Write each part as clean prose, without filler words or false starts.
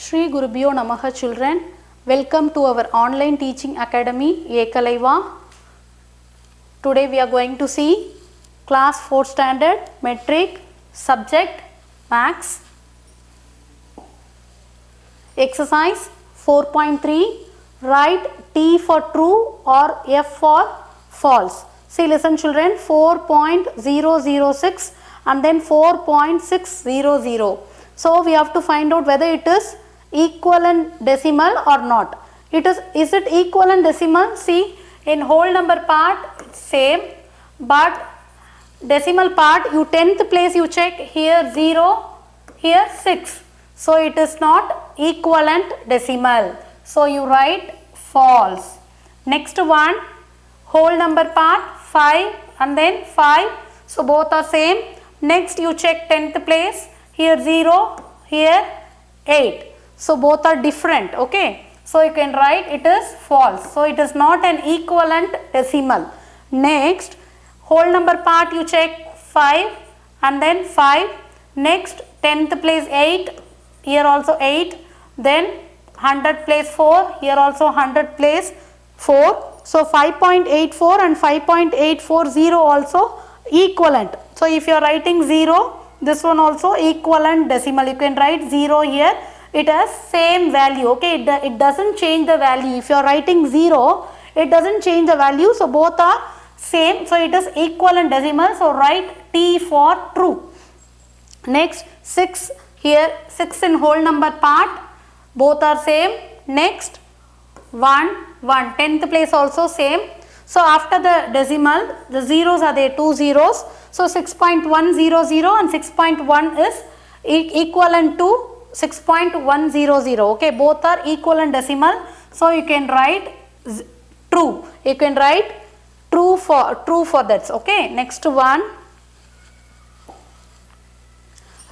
Shri Gurubhyo Namaha children. Welcome to our online teaching academy Ekalaiva. Today we are going to see class 4 standard metric subject maths. Exercise 4.3, write T for true or F for false. See, listen children, 4.006 and then 4.600. So we have to find out whether it is equivalent decimal or not. Is it equivalent decimal? See, in whole number part same, but decimal part you 10th place you check, here 0, here 6. So it is not equivalent decimal. So you write false. Next one, whole number part 5 and then 5. So both are same. Next you check 10th place, here 0, here 8. So both are different, okay. So you can write it is false. So it is not an equivalent decimal. Next, whole number part you check 5 and then 5. Next 10th place 8, here also 8. Then 100 place 4, here also 100 place 4. So 5.84 and 5.840 also equivalent. So if you are writing 0, this one also equivalent decimal. You can write 0 here. It has same value, okay. It doesn't change the value. If you are writing 0, it doesn't change the value. So both are same. So it is equivalent decimal. So write T for true. Next 6, here 6 in whole number part. Both are same. Next 1, 10th place also same. So after the decimal, the zeros are there, 2 zeros. So 6.100 and 6.1 is equivalent to 6.100. Okay, both are equivalent decimal. So you can write true. You can write true for that. Okay, next one.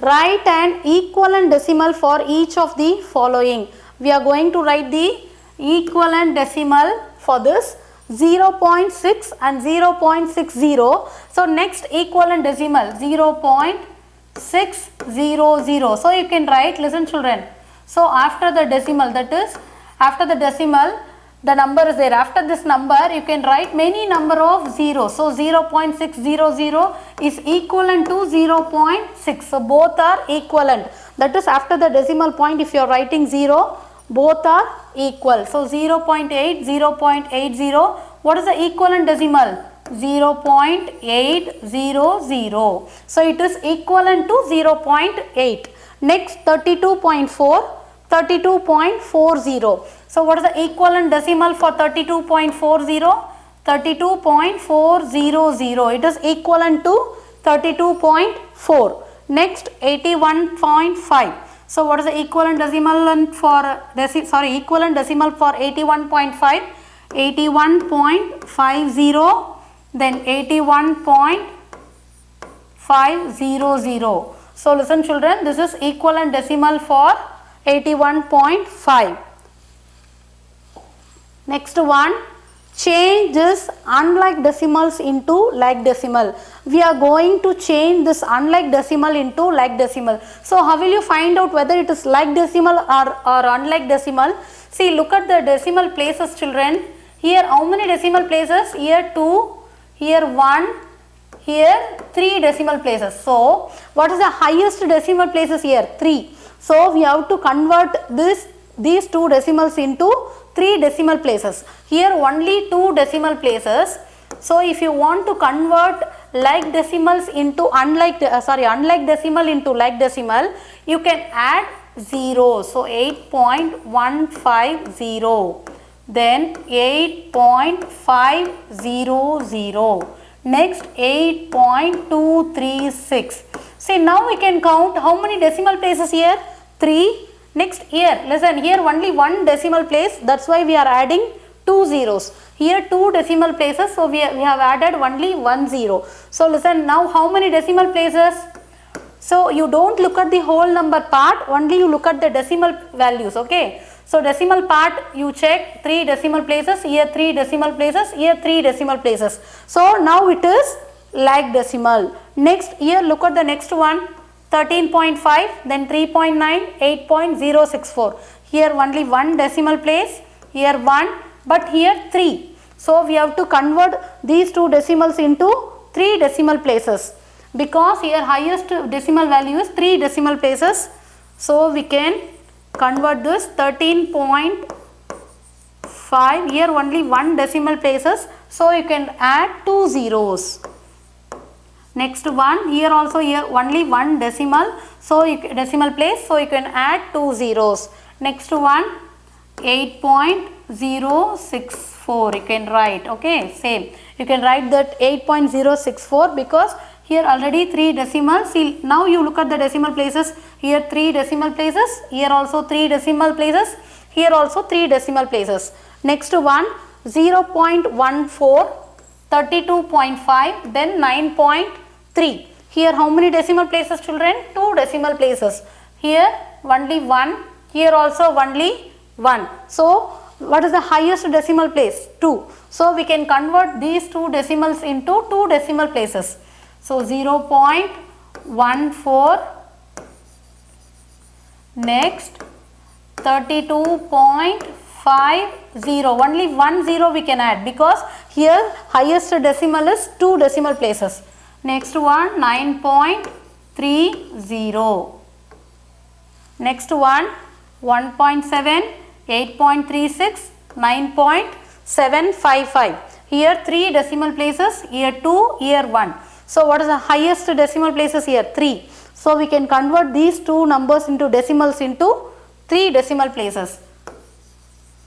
Write an equivalent decimal for each of the following. We are going to write the equivalent decimal for this 0.6 and 0.60. So next equivalent decimal 0.600. So you can write, listen children. So after the decimal, that is after the decimal, the number is there. After this number you can write many number of zeros. So 0.600 is equivalent to 0.6. So both are equivalent. That is after the decimal point, if you are writing 0, both are equal. So 0.8, 0.80. What is the equivalent decimal? 0.800. So it is equivalent to 0.8. Next 32.4, 32.40. So what is the equivalent decimal for 32.40? 32.400. It is equivalent to 32.4. Next 81.5. So what is the equivalent decimal for equivalent decimal for 81.5? 81.50, then 81.500. So listen children, this is equivalent decimal for 81.5. Next one, change this unlike decimals into like decimal. We are going to change this unlike decimal into like decimal. So how will you find out whether it is like decimal or unlike decimal? See, look at the decimal places children. Here how many decimal places? Here 2, here 1, here 3 decimal places. So what is the highest decimal places here? 3. So we have to convert these 2 decimals into 3 decimal places. Here only 2 decimal places. So if you want to convert like decimals into unlike decimal into like decimal, you can add 0. So 8.150, then 8.500, next 8.236. See, now we can count how many decimal places here? 3. Next here, listen, here only 1 decimal place, that's why we are adding 2 zeros. Here 2 decimal places, so we have added only 1 0. So listen, now how many decimal places? So you don't look at the whole number part, only you look at the decimal values, okay. So decimal part you check 3 decimal places, here 3 decimal places, here 3 decimal places. So now it is like decimal. Next here, look at the next one. 13.5, then 3.9, 8.064. Here only one decimal place, here 1, but here 3. So we have to convert these two decimals into 3 decimal places, because here highest decimal value is 3 decimal places. So we can convert this 13.5, here only 1 decimal places, so you can add 2 zeros. Next one, here also here only 1 decimal, so decimal place, so you can add 2 zeros. Next one, 8.064 you can write, okay, same. You can write that 8.064 because here already 3 decimals. See, now you look at the decimal places, here 3 decimal places, here also 3 decimal places, here also 3 decimal places. Next one, 0.14, 32.5, then 9.3. Here how many decimal places, children? 2 decimal places. Here only 1, here also only 1. So what is the highest decimal place? 2. So we can convert these 2 decimals into 2 decimal places. So 0.14, next 32.50, only 1 zero we can add because here highest decimal is 2 decimal places. Next one, 9.30. Next one, 1.7, 8.36, 9.755. Here 3 decimal places, here 2, here 1. So what is the highest decimal places here? 3. So we can convert these 2 numbers into decimals into 3 decimal places.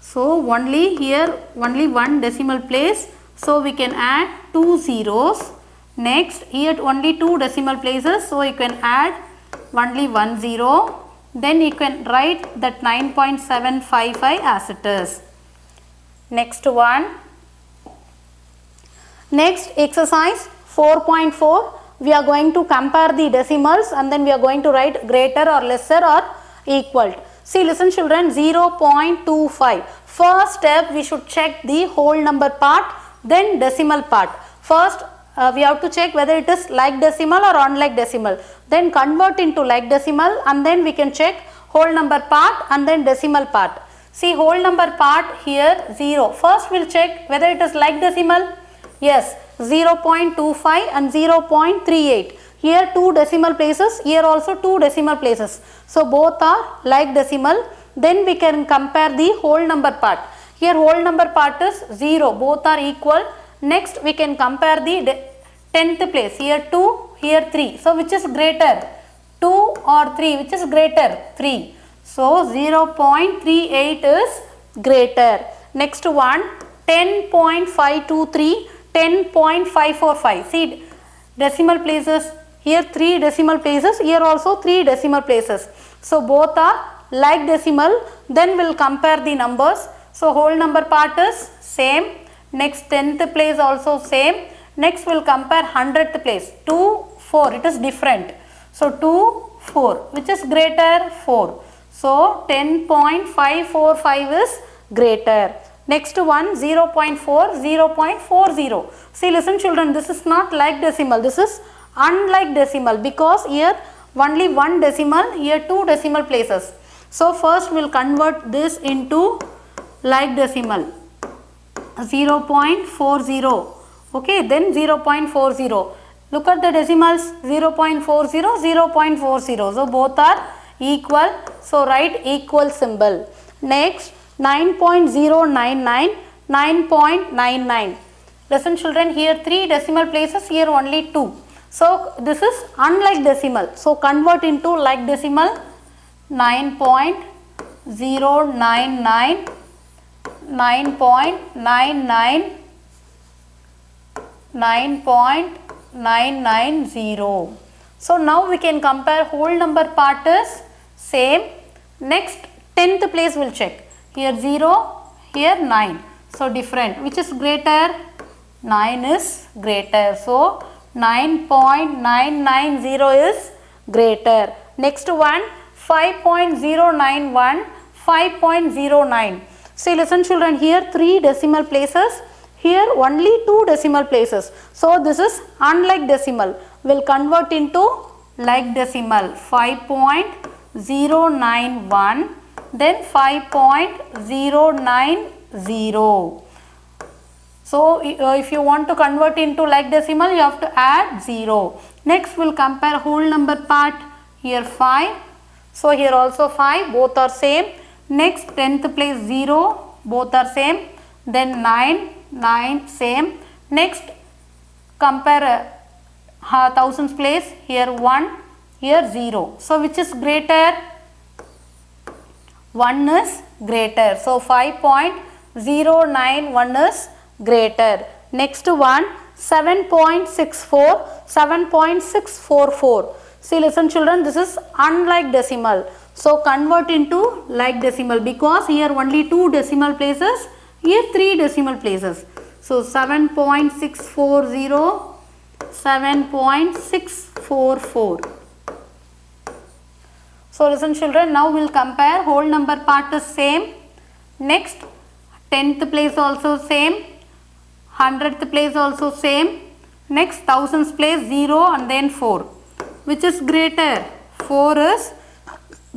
So only here only 1 decimal place, so we can add 2 zeros. Next here only 2 decimal places, so you can add only 1 zero. Then you can write that 9.755 as it is. Next one. Next exercise 4.4. We are going to compare the decimals and then we are going to write greater or lesser or equal. See, listen children, 0.25. First step we should check the whole number part, then decimal part. First we have to check whether it is like decimal or unlike decimal. Then convert into like decimal and then we can check whole number part and then decimal part. See, whole number part here 0. First we will check whether it is like decimal. Yes, 0.25 and 0.38. Here 2 decimal places, here also 2 decimal places. So both are like decimal. Then we can compare the whole number part. Here whole number part is 0. Both are equal. Next we can compare the 10th place. Here 2, here 3. So which is greater? 2 or 3? Which is greater? 3. So 0.38 is greater. Next one, 10.523, 10.545. See, decimal places. Here 3 decimal places. Here also 3 decimal places. So both are like decimal. Then we will compare the numbers. So whole number part is same. Next 10th place also same. Next we will compare 100th place. 2, 4. It is different. So 2, 4. Which is greater? 4. So 10.545 is greater. Next one, 0.4, 0.40. See, listen children, this is not like decimal. This is unlike decimal because here only 1 decimal, here 2 decimal places. So first we will convert this into like decimal. 0.40. Okay, then 0.40. Look at the decimals, 0.40, 0.40. So both are equal. So write equal symbol. Next, 9.099, 9.99. Listen children, here 3 decimal places, here only 2. So this is unlike decimal. So convert into like decimal. 9.099, 9.99, 9.990. So now we can compare whole number part is same. Next 10th place will check. Here 0, here 9. So different. Which is greater? 9 is greater. So 9.990 is greater. Next one, 5.091, 5.09. See, listen children, here 3 decimal places, here only 2 decimal places. So this is unlike decimal. We'll convert into like decimal 5.091, then 5.090. So if you want to convert into like decimal, you have to add 0. Next we'll compare whole number part. Here 5. So here also 5, both are same. Next 10th place 0, both are same. Then 9, 9 same. Next compare thousands place, here 1, here 0. So which is greater? 1 is greater. So 5.091 is greater. Next one 7.64, 7.644. See, listen children, this is unlike decimal. So convert into like decimal because here only 2 decimal places, here 3 decimal places. So 7.640, 7.644. So listen children, now we will compare whole number part is same. Next 10th place also same, 100th place also same. Next thousands place 0 and then 4. Which is greater? 4 is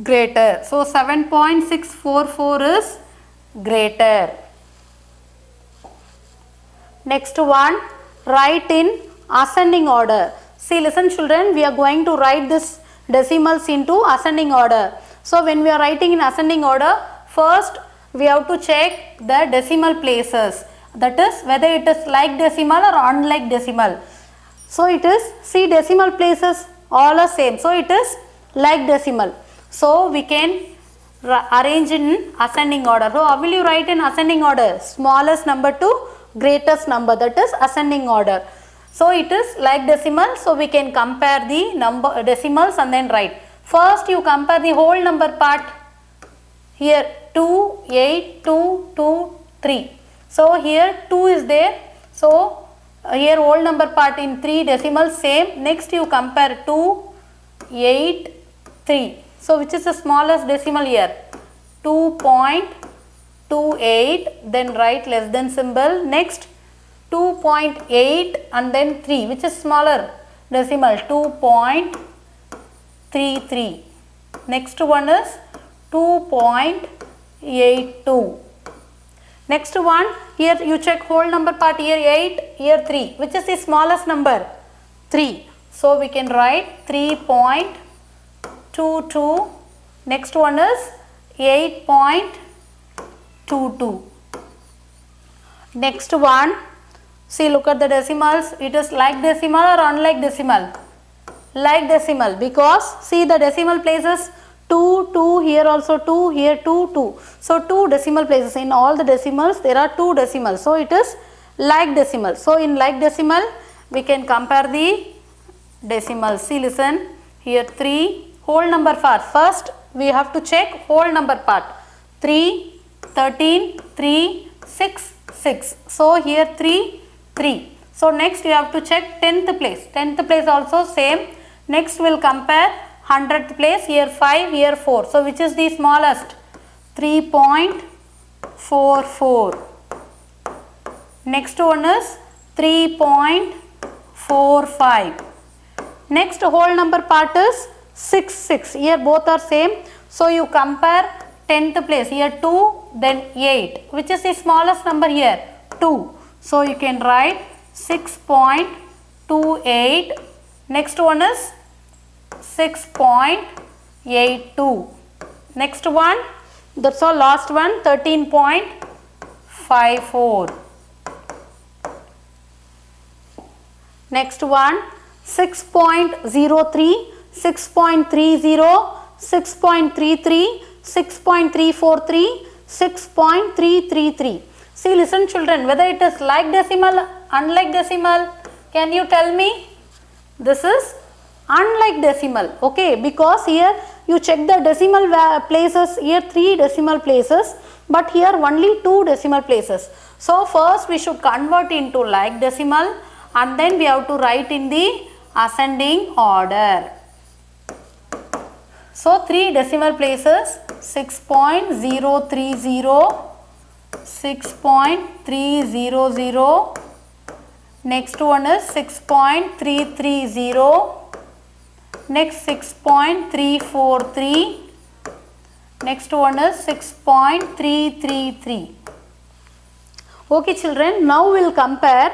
greater. So 7.644 is greater. Next one, write in ascending order. See, listen children, we are going to write this decimals into ascending order. So when we are writing in ascending order, first we have to check the decimal places, that is whether it is like decimal or unlike decimal. So it is, see, decimal places all are same, so it is like decimal. So we can arrange in ascending order. So how will you write in ascending order? Smallest number to greatest number, that is ascending order. So it is like decimal, so we can compare the number decimals and then write. First you compare the whole number part. Here 2, 8, 2, 2, 3. So here 2 is there. So here whole number part in 3 decimals same. Next you compare 2, 8, 3. So which is the smallest decimal here? 2.28, then write less than symbol. Next 2.8 and then 3, which is smaller decimal, 2.33. Next one is 2.82. Next one, here you check whole number part, here 8, here 3. Which is the smallest number? 3. So we can write 3.22. Next one is 8.22. Next one, see, look at the decimals. It is like decimal or unlike decimal? Like decimal, because see the decimal places 2, 2, here also 2, here 2, 2. So 2 decimal places. In all the decimals there are 2 decimals. So it is like decimal. So in like decimal we can compare the decimals. See, listen, here 3, whole number part. First we have to check whole number part. 3, 13, 3, 6, 6. So here 3, 3. So next you have to check 10th place. 10th place also same. Next we will compare 100th place. Here 5, here 4. So which is the smallest? 3.44. Next one is 3.45. Next whole number part is 6, 6. Here both are same. So you compare 10th place. Here 2, then 8. Which is the smallest number here? 2. So you can write 6.28. Next one is 6.82. Next one, that's all, last one, 13.54. Next one, 6.03, 6.30, 6.33, 6.343, 6.333. See, listen children, whether it is like decimal, unlike decimal, can you tell me? This is unlike decimal, okay, because here you check the decimal places, here 3 decimal places, but here only 2 decimal places. So first we should convert into like decimal and then we have to write in the ascending order. So 3 decimal places, 6.030, 6.300, next one is 6.330, Next 6.343. Next one is 6.333. Okay children, now we will compare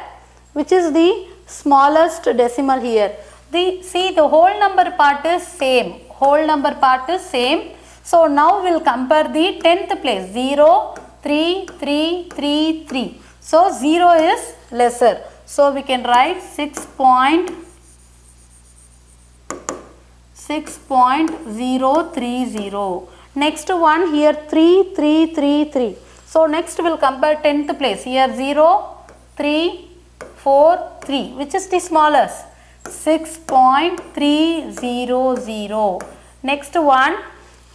which is the smallest decimal here. See the whole number part is same. Whole number part is same. So now we will compare the 10th place 0, 3, 3, 3, 3. So 0 is lesser. So we can write 6.030. Next one here 3, 3, 3, 3. So next we will compare 10th place. Here 0, 3, 4, 3. Which is the smallest? 6.300. Next one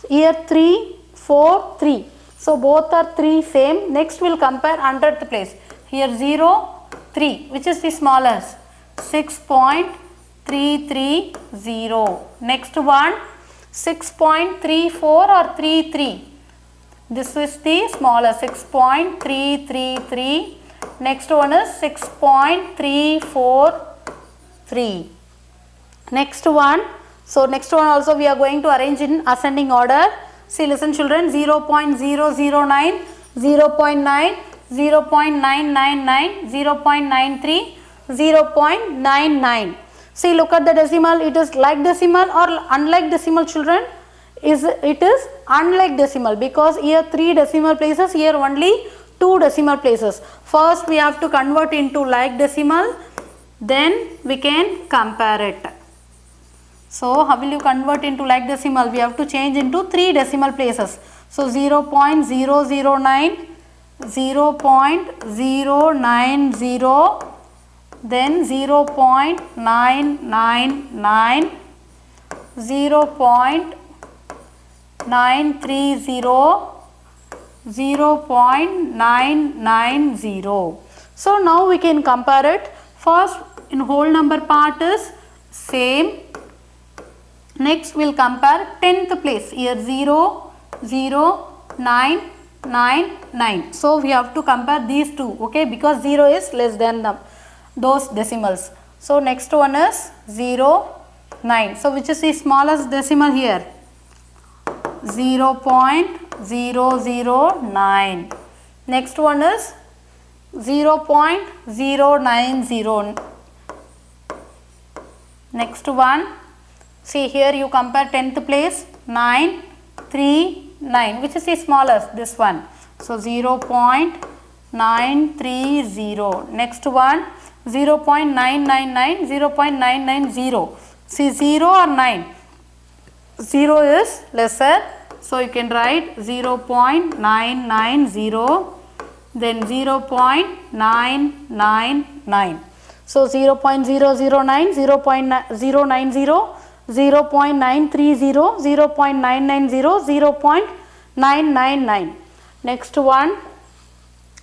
here 3, 4, 3. So both are 3 same. Next we will compare 100th place. Here 0, 3. Which is the smallest? 6.330. Next one 6.34 or 33. This is the smallest 6.333. Next one is 6.343. Next one. So next one also we are going to arrange in ascending order. See, listen children, 0.009, 0.9, 0.999, 0.93, 0.99. See, look at the decimal. It is like decimal or unlike decimal children? It is unlike decimal because here 3 decimal places, here only 2 decimal places. First we have to convert into like decimal, then we can compare it. So how will you convert into like decimal? We have to change into 3 decimal places. So 0.009, 0.090, then 0.999, 0.930, 0.990. So now we can compare it. First in whole number part is same. Next we will compare 10th place. Here 0, 0, 9, 9, 9. So we have to compare these two, okay, because 0 is less than those decimals. So next one is 0, 9. So which is the smallest decimal here? 0.009. Next one is 0.090. Next one, see here you compare 10th place 9, 3, 9. Which is the smallest? This one. So 0.930. Next one 0.999, 0.990. See 0 or 9? 0 is lesser. So you can write 0.990, then 0.999. So 0.009, 0.090, 0.930, 0.990, 0.999. Next one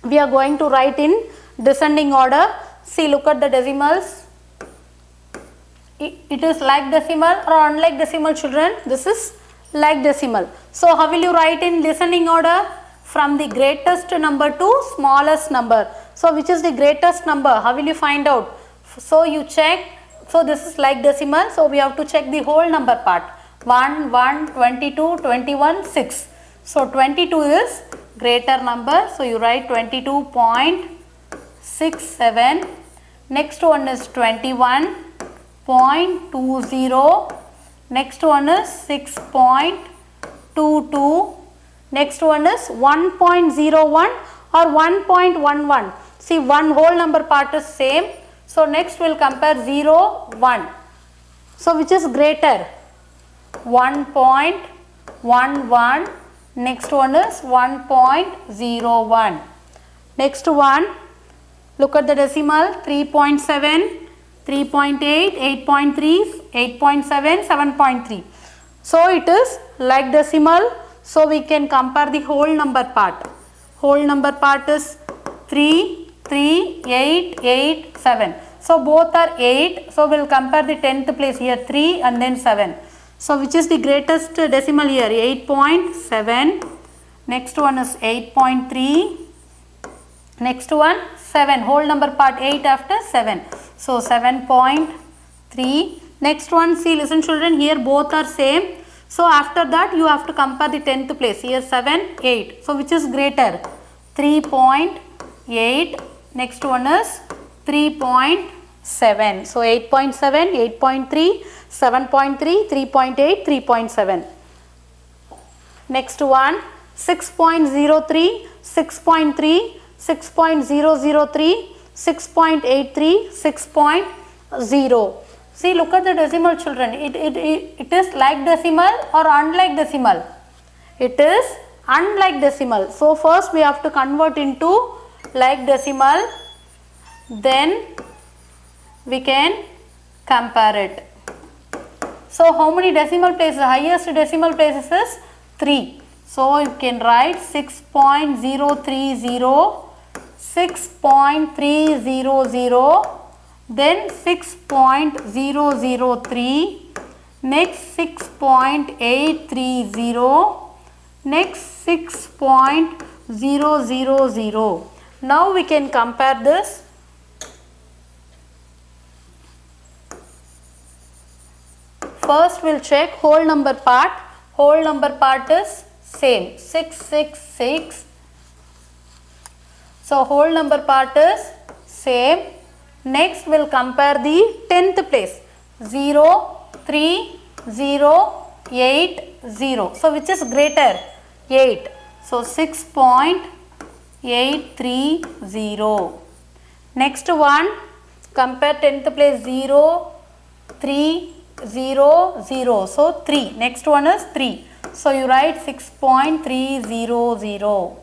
we are going to write in descending order. See, look at the decimals. It is like decimal or unlike decimal children? This is like decimal. So how will you write in descending order? From the greatest number to smallest number. So which is the greatest number? How will you find out? So you check. So this is like decimal. So we have to check the whole number part. 1, 1, 22, 21, 6. So 22 is greater number. So you write 22.67. Next one is 21.20. Next one is 6.22. Next one is 1.01 or 1.11. See, one whole number part is same. So next we will compare 0, 1. So which is greater? 1.11. Next one is 1.01. Next one, look at the decimal, 3.7, 3.8, 8.3, 8.7, 7.3. So it is like decimal. So we can compare the whole number part. Whole number part is 3, 3, 8, 8, 7. So both are 8. So we will compare the 10th place here 3 and then 7. So which is the greatest decimal here? 8.7. Next one is 8.3. Next one 7. Whole number part 8 after 7. So 7.3. Next one, see, listen children, here both are same. So after that you have to compare the 10th place. Here 7, 8. So which is greater? 3.8. Next one is 3.7. So 8.7, 8.3, 7.3, 3.8, 3.7. Next one, 6.03, 6.3, 6.003, 6.83, 6.0. See, look at the decimal children. It is like decimal or unlike decimal? It is unlike decimal. So first we have to convert into like decimal, then we can compare it. So how many decimal places? Highest decimal places is 3. So you can write 6.030, 6.300, then 6.003, next 6.830, next 6.000. Now we can compare this. First we'll check whole number part. Whole number part is same, 666. So whole number part is same. Next we'll compare the 10th place, 0, 3, 0, 8, 0. So which is greater? 8. So 6.830. Next one, compare 10th place, 0, 3, 0, 0. So 3. Next one is 3. So you write 6.300.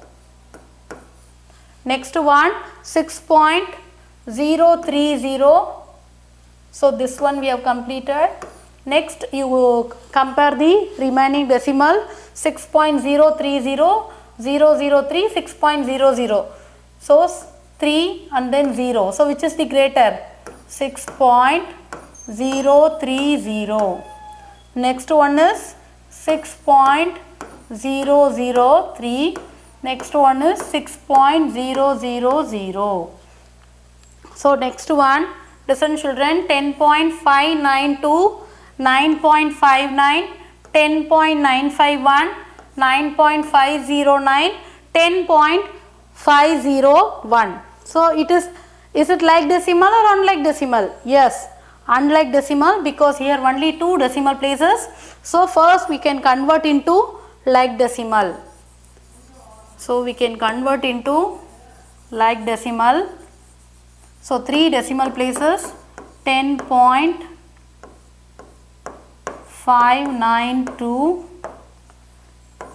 Next one, 6.030. So this one we have completed. Next you compare the remaining decimal, 6.030, 003, 6.00. So 3 and then 0. So which is the greater? 6.030. Next one is 6.003. Next one is 6.000. So next one, listen children, 10.592, 9.59, 10.951, 9.509, 10.501. So is it like decimal or unlike decimal? Yes, unlike decimal, because here only 2 decimal places. So first we can convert into like decimal. So we can convert into like decimal. So 3 decimal places, 10.592,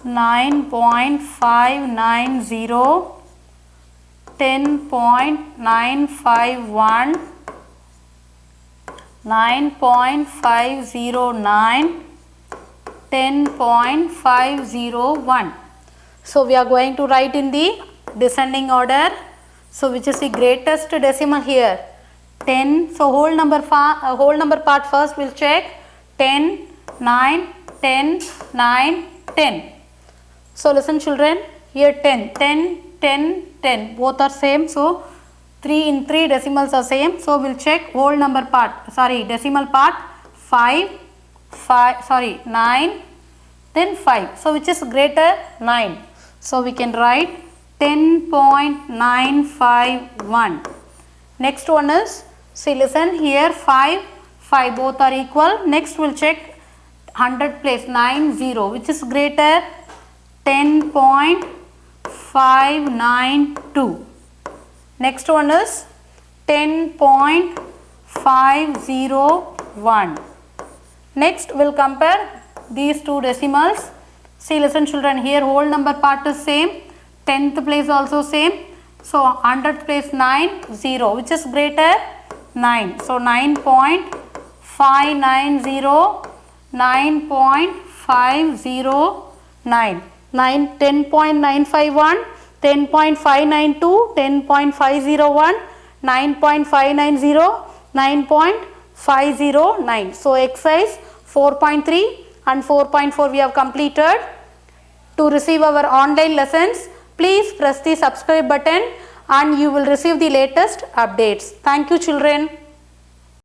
9.590, 10.951, 9.509, 10.501. So we are going to write in the descending order. So which is the greatest decimal here? 10. So whole number part first we'll check. 10, 9, 10, 9, 10. So listen children, here 10, 10, 10, 10. Both are same. So 3 decimals are same. So we'll check whole number part. Decimal part 9, then 5. So which is greater? 9. So we can write 10.951. Next one is, see listen here, 5 both are equal. Next we'll check 100 place, 90, which is greater? 10.592. Next one is 10.501. Next we'll compare these 2 decimals. See listen children, here whole number part is same, 10th place also same. So 100th place 9, 0, which is greater? 9. So 9.590, 9.509, 10.951, 10.592, 10.501, 9.590, 9.509. So exercise 4.3 and 4.4 we have completed. To receive our online lessons, please press the subscribe button and you will receive the latest updates. Thank you children.